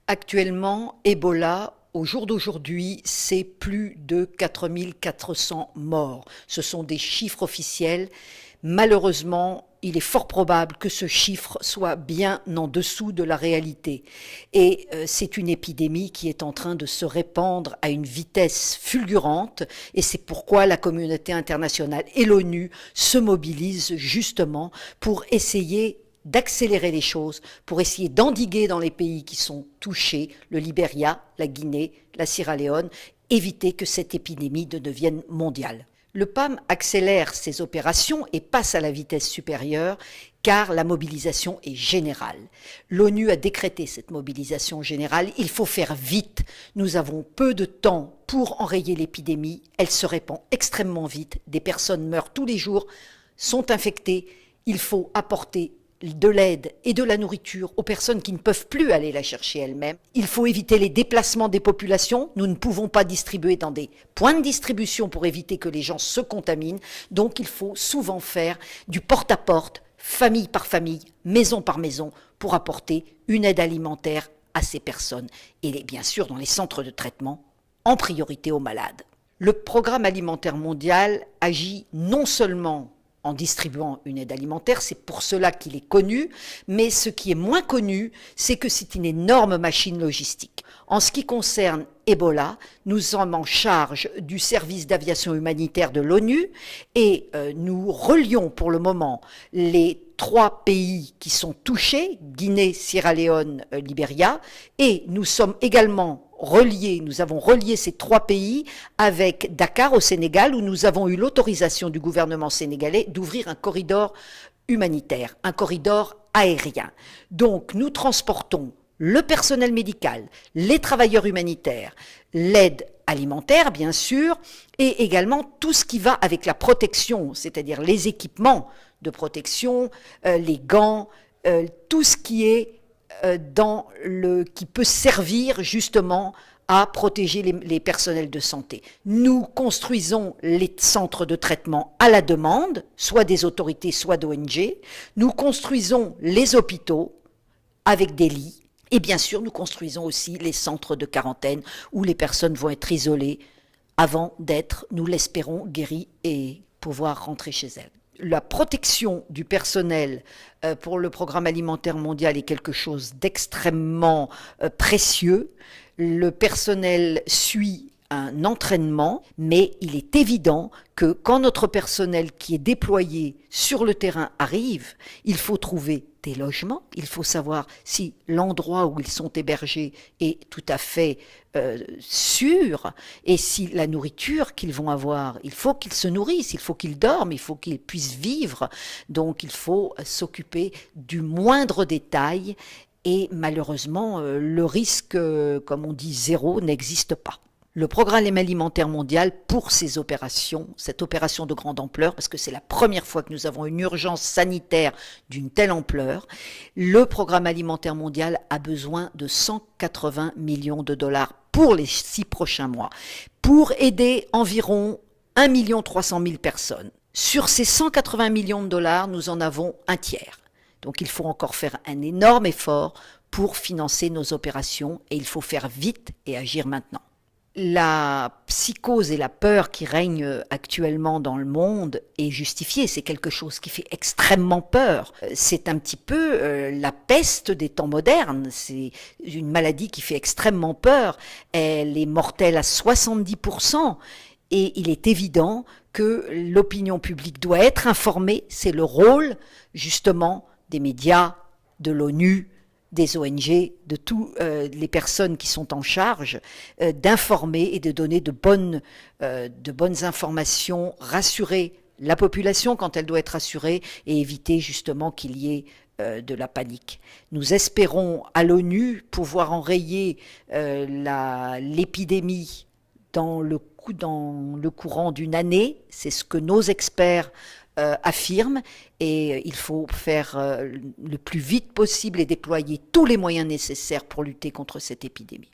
Actuellement, Ebola, au jour d'aujourd'hui, c'est plus de 4 400 morts. Ce sont des chiffres officiels. Malheureusement, il est fort probable que ce chiffre soit bien en dessous de la réalité. Et c'est une épidémie qui est en train de se répandre à une vitesse fulgurante. Et c'est pourquoi la communauté internationale et l'ONU se mobilisent justement pour essayer d'accélérer les choses, pour essayer d'endiguer dans les pays qui sont touchés, le Libéria, la Guinée, la Sierra Leone, éviter que cette épidémie ne devienne mondiale. Le PAM accélère ses opérations et passe à la vitesse supérieure car la mobilisation est générale. L'ONU a décrété cette mobilisation générale. Il faut faire vite. Nous avons peu de temps pour enrayer l'épidémie. Elle se répand extrêmement vite. Des personnes meurent tous les jours, sont infectées. Il faut apporter de l'aide et de la nourriture aux personnes qui ne peuvent plus aller la chercher elles-mêmes. Il faut éviter les déplacements des populations. Nous ne pouvons pas distribuer dans des points de distribution pour éviter que les gens se contaminent. Donc il faut souvent faire du porte-à-porte, famille par famille, maison par maison, pour apporter une aide alimentaire à ces personnes. Et bien sûr dans les centres de traitement, en priorité aux malades. Le Programme alimentaire mondial agit non seulement en distribuant une aide alimentaire, c'est pour cela qu'il est connu, mais ce qui est moins connu, c'est que c'est une énorme machine logistique. En ce qui concerne Ebola, nous sommes en charge du service d'aviation humanitaire de l'ONU et nous relions pour le moment les 3 pays qui sont touchés, Guinée, Sierra Leone, Libéria, et nous sommes également nous avons relié ces 3 pays avec Dakar au Sénégal où nous avons eu l'autorisation du gouvernement sénégalais d'ouvrir un corridor humanitaire, un corridor aérien. Donc nous transportons le personnel médical, les travailleurs humanitaires, l'aide alimentaire bien sûr, et également tout ce qui va avec la protection, c'est-à-dire les équipements de protection, les gants, tout ce qui est qui peut servir justement à protéger les personnels de santé. Nous construisons les centres de traitement à la demande, soit des autorités, soit d'ONG. Nous construisons les hôpitaux avec des lits. Et bien sûr, nous construisons aussi les centres de quarantaine où les personnes vont être isolées avant d'être, nous l'espérons, guéries et pouvoir rentrer chez elles. La protection du personnel pour le Programme alimentaire mondial est quelque chose d'extrêmement précieux. Le personnel suit un entraînement, mais il est évident que quand notre personnel qui est déployé sur le terrain arrive, il faut trouver des logements, il faut savoir si l'endroit où ils sont hébergés est tout à fait sûr, et si la nourriture qu'ils vont avoir, il faut qu'ils se nourrissent, il faut qu'ils dorment, il faut qu'ils puissent vivre, donc il faut s'occuper du moindre détail, et malheureusement, le risque, comme on dit, zéro, n'existe pas. Le Programme alimentaire mondial, pour ces opérations, cette opération de grande ampleur, parce que c'est la première fois que nous avons une urgence sanitaire d'une telle ampleur, le Programme alimentaire mondial a besoin de 180 millions de dollars pour les 6 prochains mois, pour aider environ 1 300 000 personnes. Sur ces 180 millions de dollars, nous en avons un tiers. Donc il faut encore faire un énorme effort pour financer nos opérations et il faut faire vite et agir maintenant. La psychose et la peur qui règnent actuellement dans le monde est justifiée, c'est quelque chose qui fait extrêmement peur. C'est un petit peu la peste des temps modernes, c'est une maladie qui fait extrêmement peur, elle est mortelle à 70%, et il est évident que l'opinion publique doit être informée, c'est le rôle justement des médias, de l'ONU, des ONG, de toutes les personnes qui sont en charge d'informer et de donner de bonnes informations, rassurer la population quand elle doit être rassurée et éviter justement qu'il y ait de la panique. Nous espérons à l'ONU pouvoir enrayer l'épidémie dans le courant d'une année, c'est ce que nos experts affirme, et il faut faire le plus vite possible et déployer tous les moyens nécessaires pour lutter contre cette épidémie.